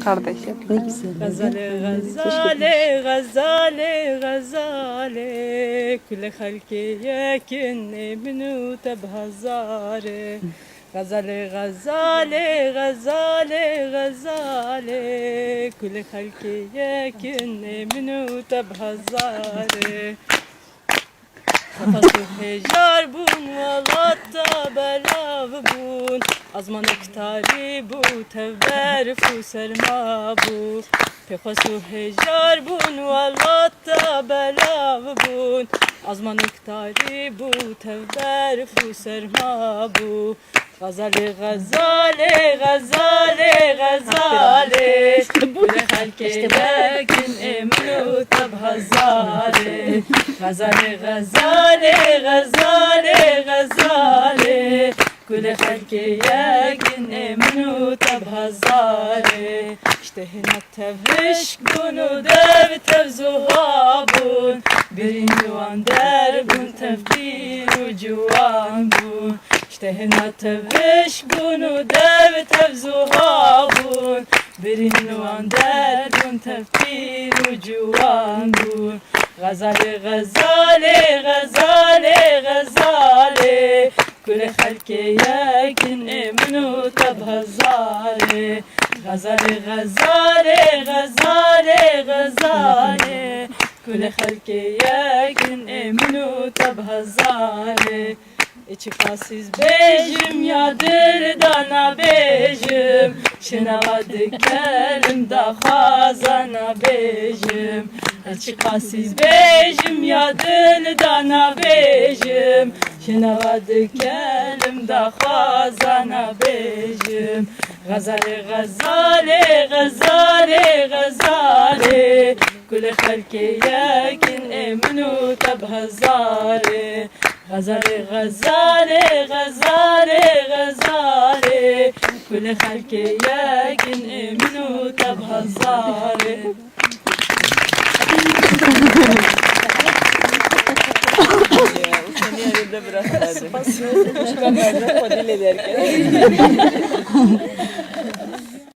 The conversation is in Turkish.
Kardeşim. Ne güzel. Gazale gazale gazale gazale kule halki yekin minu tabhazare gazale gazale gazale gazale kule halki yekin minu tabhazare Kafası hejar bun valatta belav bun Azman ektari bu tevber fu serma bu Pekhasu hejar bun valatta belav bun Azman ektari bu tevber fu serma bu Gazale gazale gazale gazale Kule halke lakin emnu tabhazare Gazale gazale gazale gazale Kule halke lakin emnu tabhazare İşte hina tevhiş bunu dev tevzuhabun Birin yuan der bun tevkir ucuan bun İşte hina tevhiş bunu dev tevzuhabun Birin yuan der bun tevkir ucuan bun Gazale gazale gazale gazale Kule halke yakin emnu tabhazare Gazale gazale gazale gazale Kule halke yakin emnu tabhazare Çıkasız bejim ya dana bejim Şenavadı kelim da khazana bejim Çıkasız bejim ya dana bejim Şenavadı kelim da khazana bejim Gazale gazale gazale gazale Kule halke yakin emnu tabhazare Gazale gazale gazale gazale Kule halke yakin emnu tabhazare Seni yerinde bırakmadı. Ben nerede? O dil ederken.